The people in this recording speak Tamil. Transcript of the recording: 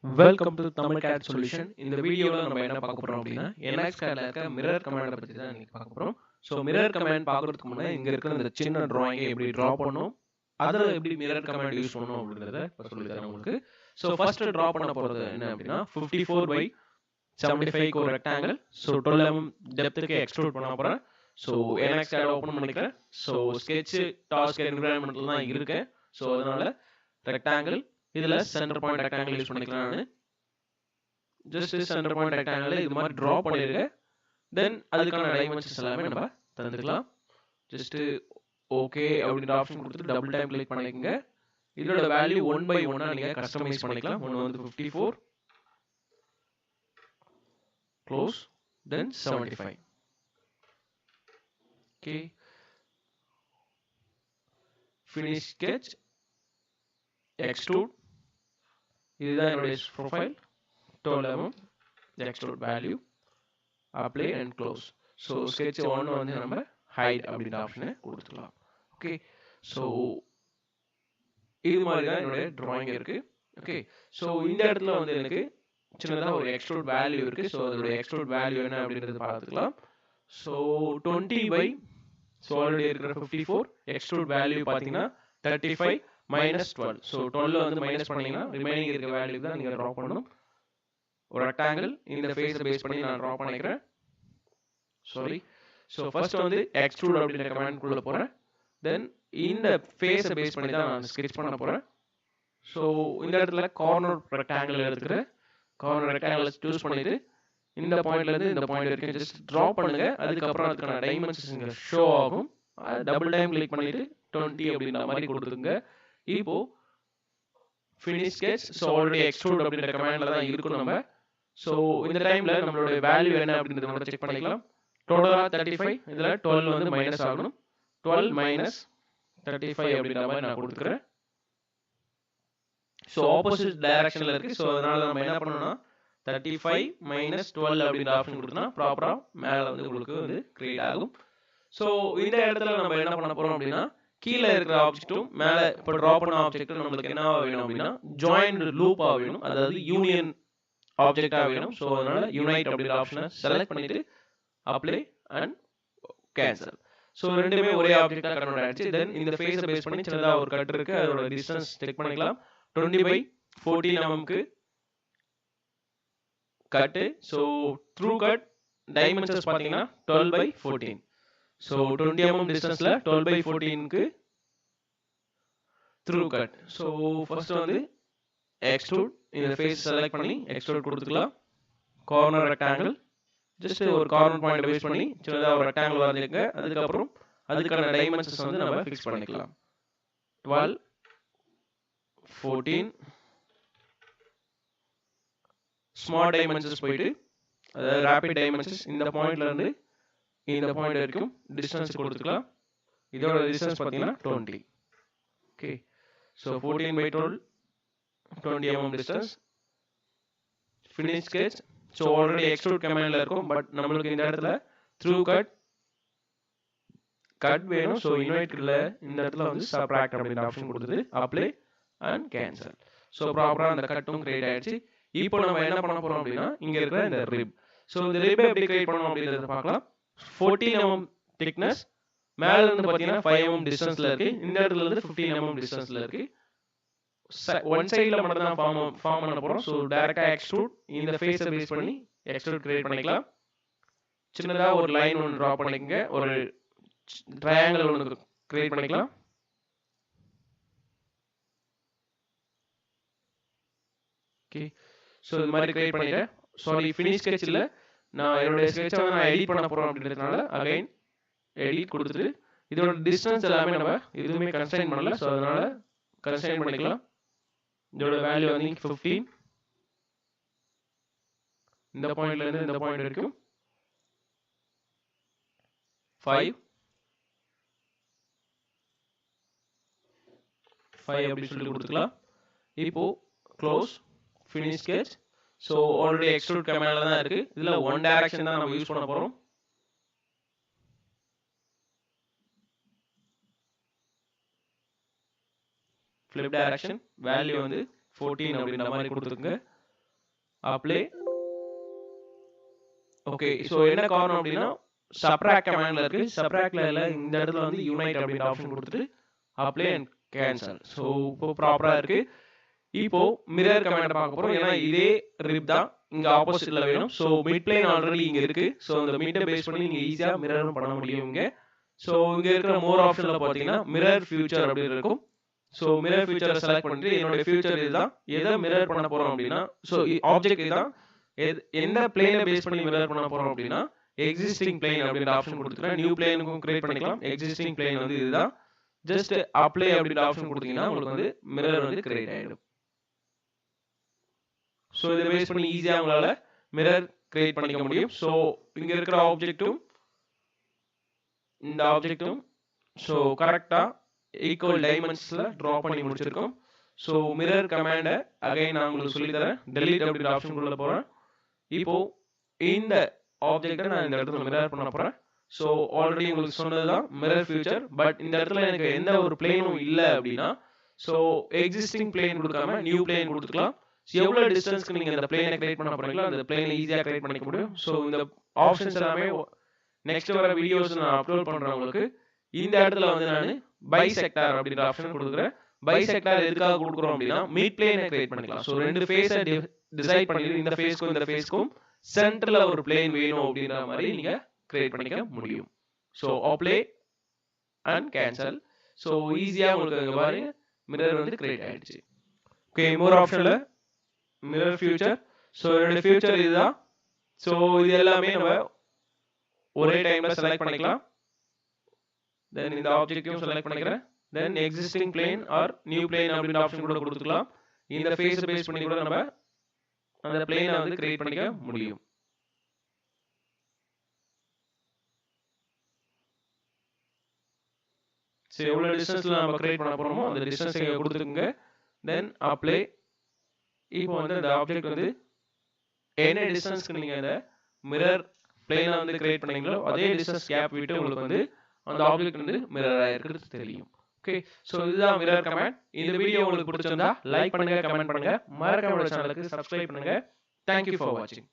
Welcome to Tamil gate solution. இந்த வீடியோவில் நம்ம என்ன பார்க்க போகிறோம் அப்படின்னா என்எக்ஸ் கேட்ல இருக்க மிரர் கமாண்டை பற்றி தான் இன்னைக்கு பார்க்க போகிறோம். ஸோ மிரர் கமாண்ட் பார்க்கறதுக்கு முன்னாடி இங்கே இருக்கிற இந்த சின்ன ட்ராயிங்கை எப்படி ட்ரா பண்ணணும், அதில் எப்படி மிரர் கமாண்ட் யூஸ் பண்ணணும் அப்படின்றத இப்போ சொல்லித்தரேன் உங்களுக்கு. ஸோ ஃபர்ஸ்ட் ட்ரா பண்ண போகிறது என்ன அப்படின்னா 54/75 ஒரு ரெக்டாங்கிள். ஸோ 12 mm டெப்த்துக்கு எக்ஸ்ட்ரூட் பண்ண போகிறேன். ஸோ என்எக்ஸ் கேட் ஓப்பன் பண்ணிக்கிறேன். ஸோ ஸ்கெட்ச் டாஸ்க் என்விரான்மெண்ட்டில் தான் இருக்கேன். ஸோ அதனால ரெக்டாங்கிள் இதில் சென்டர் பாயிண்ட் ரெக்டாங்கிள் யூஸ் பண்ணிக்கலாம். நான் ஜஸ்ட் சென்டர் பாயிண்ட் ரெக்டாங்கிள் இது மாதிரி ட்ரா பண்ணியிருக்கேன். தென் அதுக்கான டைமென்ஷன்ஸ் எல்லாமே நம்ம தந்துக்கலாம். ஜஸ்ட்டு ஓகே அப்படின்ற ஆப்ஷன் கொடுத்துட்டு டபுள் டைம் கிளிக் பண்ணிக்கோங்க. இதோட வேல்யூ 1/1 நீங்கள் கஸ்டமைஸ் பண்ணிக்கலாம். ஒன்று வந்து 54 க்ளோஸ் தென் 75. Okay, finish sketch extrude. இதுதான் என்னுடைய profile. 12 mm extrude value apply and close. So sketch 1 வந்து நம்ம ஹைட் அப்படின்ற ஆப்ஷனை கொடுத்துக்கலாம். ஓகே, ஸோ இது மாதிரி தான் என்னுடைய ட்ராயிங் இருக்குது. ஓகே, ஸோ இந்த இடத்துல வந்து எனக்கு சின்னதாக ஒரு எக்ஸ்ட்ரூட் வேல்யூ இருக்குது. ஸோ அதோட எக்ஸ்ட்ரூட் வேல்யூ என்ன அப்படின்றது பார்த்துக்கலாம். ஸோ 20 ஸோ ஆல்ரெடி இருக்கிற 54 எக்ஸ்ட்ரூட் வேல்யூ பார்த்தீங்கன்னா 35 - 12. ஸோ 12 வந்து மைனஸ் பண்ணிங்கன்னா ரிமைனிங் இருக்க வேல்யூ தான் நீங்கள் ட்ரா பண்ணணும். ஒரு ரெக்டாங்கிள் இந்த ஃபேஸை பேஸ் பண்ணி நான் ட்ரா பண்ணிக்கிறேன். சாரி, ஸோ ஃபர்ஸ்ட் வந்து எக்ஸ்ட்ரூட் அப்படின்ற கமாண்ட்குள்ளே போகிறேன். தென் இந்த ஃபேஸை பேஸ் பண்ணி தான் நான் ஸ்கெட்ச் பண்ண போகிறேன். ஸோ இந்த இடத்துல கார்னர் ரெக்டாங்கிள் எடுத்துக்கிறேன். கார்னர் ரெக்டாங்கிள் சூஸ் பண்ணிவிட்டு இந்த பாயிண்ட்லேருந்து இந்த பாயிண்ட் வரைக்கும் ஜஸ்ட் ட்ரா பண்ணுங்கள். அதுக்கப்புறம் அதுக்கான டைமென்ஷன்ஸ் இங்கே ஷோ ஆகும். டபுள் டைம் கிளிக் பண்ணிவிட்டு 20 அப்படின்ற மாதிரி கொடுத்துருங்க. இப்போ finish sketch. So already extrude அப்படின்ற கமாண்டில் தான் இருக்கும் நம்ம. ஸோ இந்த டைமில் நம்மளோட வேல்யூ என்ன அப்படின்றத நம்ம செக் பண்ணிக்கலாம். டோட்டலாக 35, இதில் 12 வந்து மைனஸ் ஆகணும். 12 - 35 அப்படின்ற மாதிரி நான் கொடுத்துக்கிறேன். ஸோ ஆப்போசிட் டைரக்ஷனில் இருக்குது. ஸோ அதனால் நம்ம என்ன பண்ணணும்னா 35 - 12 அப்படின்ற ஆப்ஷன் கொடுத்தோம்னா ப்ராப்பராக மேலே வந்து உங்களுக்கு வந்து கிரியேட் ஆகும். ஸோ இந்த இடத்துல நம்ம என்ன பண்ண போகிறோம் அப்படின்னா கீழே இருக்கிற ஆப்ஜெக்ட்டும் மேலே இப்போ ட்ரா பண்ண ஆப்ஜெக்ட்டும் நம்மளுக்கு என்ன வேணும் அப்படின்னா ஜாயிண்ட் லூப்பாக வேணும், அதாவது யூனியன் ஆப்ஜெக்டாக வேணும். ஸோ அதனால யூனைட் அப்படின்ற ஆப்ஷனை செலக்ட் பண்ணிட்டு அப்ளை அண்ட் கேன்சல். ஸோ ரெண்டுமே ஒரே ஆப்ஜெக்டாக கன்வெர்ட் ஆயிடுச்சு. தென் இந்த ஃபேஸை பேஸ் பண்ணி சின்னதாக ஒரு கட் இருக்கு, அதோட டிஸ்டன்ஸ் செக் பண்ணிக்கலாம். 20/14 mm கட்டு. ஸோ த்ரூ கட் டைமென்ஷன்ஸ் பார்த்தீங்கன்னா 12/14. ஸோ 20 mm டிஸ்டன்ஸில் 12/14க்கு த்ரூ கட். ஸோ ஃபர்ஸ்ட் வந்து எக்ஸ்ட்ரூட் இந்த ஃபேஸ் செலக்ட் பண்ணி எக்ஸ்ட்ரூட் கொடுத்துக்கலாம். கார்னர் ரெக்டாங்கிள் ஜஸ்ட் ஒரு கார்னர் பாயிண்ட் பேஸ் பண்ணி சின்னதாக ஒரு ரெக்டாங்கிள் வரைஞ்சிருங்க. அதுக்கப்புறம் அதுக்கான டைமென்ஷன்ஸ் வந்து நம்ம ஃபிக்ஸ் பண்ணிக்கலாம். 12, 14 ஸ்மால் டைமென்ஷன்ஸ் போயிட்டு அதாவது ரேபிட் டைமென்ஷன்ஸ் இந்த பாயிண்ட்ல இருந்து இந்த பாயிண்ட் வரைக்கும் டிஸ்டன்ஸ் கொடுத்துக்கலாம். இதோட டிஸ்டன்ஸ் பார்த்தீங்கன்னா 20. Okay, so 14/12 20 mm distance. Finish sketch. So already extrude கமாண்டில் இருக்கும், பட் நம்மளுக்கு இந்த இடத்துல த்ரூ கட் வேணும். ஸோ யூனைட்ல இந்த இடத்துல வந்து சப்ராக்ட் அப்படின்ற ஆப்ஷன் கொடுத்துட்டு அப்ளை அண்ட் கேன்சல். ஸோ ப்ராப்பராக அந்த கட்டும் கிரியேட் ஆயிடுச்சு. இப்போ நம்ம என்ன பண்ண போகிறோம் அப்படின்னா இங்கே இருக்கிற இந்த ரிப். ஸோ இந்த ரிப்பை எப்படி கிரியேட் பண்ணணும் அப்படின்றத பார்க்கலாம். 14 mm திக்னஸ், மேலே இருந்து பார்த்தீங்கன்னா 5 mm டிஸ்டன்ஸில் இருக்குது. இந்த இடத்துல இருந்து 15 mm டிஸ்டன்ஸில் இருக்குது. ஒன் சைடில் மட்டும் தான் ஃபார்ம் பண்ண போகிறோம். ஸோ டேரெக்டாக எக்ஸ்ட்ரூட் இந்த ஃபேஸை பேஸ் பண்ணி எக்ஸ்ட்ரூட் கிரியேட் பண்ணிக்கலாம். சின்னதாக ஒரு லைன் ஒன்று ட்ரா பண்ணிக்கங்க, ஒரு ட்ரையாங்கிள் ஒன்று கிரியேட் பண்ணிக்கலாம். ஓகே, ஸோ இது மாதிரி கிரியேட் பண்ணிட்டேன். சாரி, ஃபினிஷ் ஸ்கெட்சில் நான் என்னுடைய ஸ்கெட்சை வந்து நான் எடிட் பண்ண போகிறோம் அப்படின்றதுனால அகைன் எடிட் கொடுத்துட்டு இதோட டிஸ்டன்ஸ் எல்லாமே நம்ம எதுவுமே கன்ஸ்ட்ரைன் பண்ணல. ஸோ அதனால கன்ஸ்ட்ரைன் பண்ணிக்கலாம். இதோட வேல்யூ வந்து 15, இந்த பாயிண்ட்லேருந்து இந்த பாயிண்ட் வரைக்கும் 5 அப்படின்னு சொல்லி கொடுத்துக்கலாம். இப்போ close finish sketch. So already extrude கமாண்டில் தான் இருக்குது. இதில் ஒன் டைரக்ஷன் தான் நம்ம யூஸ் பண்ண போகிறோம். ஃபிளிப் டைரக்ஷன் வேல்யூ வந்து 14 அப்படின்ற மாதிரி கொடுத்துருங்க. அப்ளை. ஓகே, ஸோ என்ன காரணம் அப்படின்னா சப்ராக்ட் கமாண்ட்ல இருக்கு. சப்ராக்ட்ல இல்ல, இந்த இடத்துல வந்து யூனைட் அப்படின்ற ஆப்ஷன் கொடுத்துட்டு அப்ளை அண்ட் கேன்சல். ஸோ இப்போ ப்ராப்பரா இருக்கு. இப்போ மிரர் கமாண்ட் பார்க்க போறோம். ஏன்னா இதே ரிப் தான் இங்க ஆப்போசிட்ல வேணும். ஸோ மிட் பிளேன் ஆல்ரெடி இங்க இருக்கு. ஸோ அந்த மிட்டை பேஸ் பண்ணி நீங்க ஈஸியா மிரரும் பண்ண முடியும் இங்க. ஸோ இங்க இருக்கிற மோர் ஆப்ஷன்ல பாத்தீங்கன்னா மிரர் ஃபியூச்சர் அப்படின்னு இருக்கும். ஸோ மிரர் ஃபியூச்சரை செலக்ட் பண்ணிட்டு என்னோட ஃபியூச்சர் இதுதான், எதை மிரர் பண்ண போறோம் அப்படின்னா, ஸோ ஆப்ஜெக்ட் இதுதான், எந்த பிளேனை பேஸ் பண்ணி மிரர் பண்ண போறோம் அப்படின்னா எக்ஸிஸ்டிங் பிளேன் அப்படின்ற ஆப்ஷன் கொடுத்துக்கலாம். நியூ பிளேனுக்கும் கிரியேட் பண்ணிக்கலாம். எக்ஸிஸ்டிங் பிளேன் வந்து இதுதான். ஜஸ்ட் அப்ளை அப்படின்ற ஆப்ஷன் கொடுத்தீங்கன்னா உங்களுக்கு வந்து மிரர் வந்து கிரியேட் ஆயிடும். ஸோ இதை பேஸ் பண்ணி ஈஸியா உங்களால மிரர் கிரியேட் பண்ணிக்க முடியும். ஸோ இங்க இருக்கிற ஆப்ஜெக்ட்டும் இந்த ஆப்ஜெக்ட்டும் ஸோ கரெக்டா ஈக்குவல் டைமென்ஷன்ஸ்ல டிரா பண்ணி முடிச்சிருக்கோம். ஸோ மிரர் கமாண்டை அகைன் நான் உங்களுக்கு சொல்லி தரேன். டெலீட் அப்படின்ற ஆப்ஷன் உள்ள போறேன். இப்போ இந்த ஆப்ஜெக்டை நான் இந்த இடத்துல மிரர் பண்ண போறேன். ஸோ ஆல்ரெடி உங்களுக்கு சொன்னதுதான் மிரர் ஃபியூச்சர். பட் இந்த இடத்துல எனக்கு எந்த ஒரு பிளேனும் இல்லை அப்படின்னா ஸோ எக்ஸிஸ்டிங் பிளேன் கொடுக்காம நியூ பிளேன் கொடுத்துக்கலாம். எவ்வளவு டிஸ்டன்ஸ்க்கு நீங்க இந்த பிளேனை கிரியேட் பண்ண போறீங்களோ அந்த பிளேனை ஈஸியா கிரியேட் பண்ணிக்க முடியும். ஸோ இந்த ஆப்ஷன்ஸ் எல்லாமே நெக்ஸ்ட் வர வீடியோஸ் நான் அப்லோட் பண்றேன் உங்களுக்கு. இந்த இடத்துல வந்து நான் பைசெக்டார் அப்படின்ற ஆப்ஷன் கொடுக்குறேன். பைசெக்டார் எதுக்காக கொடுக்குறோம் அப்படின்னா மிட் பிளேனை கிரியேட் பண்ணிக்கலாம். ஸோ ரெண்டு ஃபேஸை டிசைட் பண்ணிட்டு இந்த ஃபேஸ்க்கும் இந்த ஃபேஸ்க்கும் சென்டர்ல ஒரு பிளேன் வேணும் அப்படின்ற மாதிரி நீங்க கிரியேட் பண்ணிக்க முடியும். So apply and cancel. So ஈஸியா உங்களுக்கு அங்க பாருங்க மிரர் வந்து கிரியேட் ஆயிடுச்சு. ஓகே, மோர் ஆப்ஷன்ல மிரர் ஃபியூச்சர். ஸோ என்னோட ஃபியூச்சர் இதுதான். ஸோ இது எல்லாமே நம்ம ஒரே டைம்ல செலக்ட் பண்ணிக்கலாம். தென் இந்த ஆப்ஜெக்டையும் செலக்ட் பண்ணிக்கிறேன். Then existing plane or new plane அப்படின்ற ஆப்ஷன் கூட கொடுத்துக்கலாம். இந்த ஃபேஸ் பேஸ் பண்ணி கூட நம்ம அந்த பிளேனை வந்து கிரியேட் பண்ணிக்க முடியும். ஸோ எவ்வளோ டிஸ்டன்ஸ்ல நம்ம கிரியேட் பண்ண போறோமோ அந்த டிஸ்டன்ஸ் இங்கே கொடுத்துருங்க. தென் அப்ளை. இப்போ வந்து அந்த ஆப்ஜெக்ட் வந்து என்ன டிஸ்டன்ஸ்க்கு நீங்க இந்த மிரர் பிளேனை வந்து கிரியேட் பண்ணீங்களோ அதே டிஸ்டன்ஸ் கேப் விட்டு உங்களுக்கு வந்து அந்த ஆப்ஜெக்ட் வந்து மிரர் ஆயிருக்கிறது தெரியும். ஓகே, ஸோ இதுதான் மிரர் கமாண்ட். இந்த வீடியோ உங்களுக்கு பிடிச்சிருந்தா லைக் பண்ணுங்க, கமெண்ட் பண்ணுங்க, மறக்காம சேனலுக்கு சப்ஸ்கிரைப் பண்ணுங்க. தேங்க்யூ ஃபார் வாட்சிங்.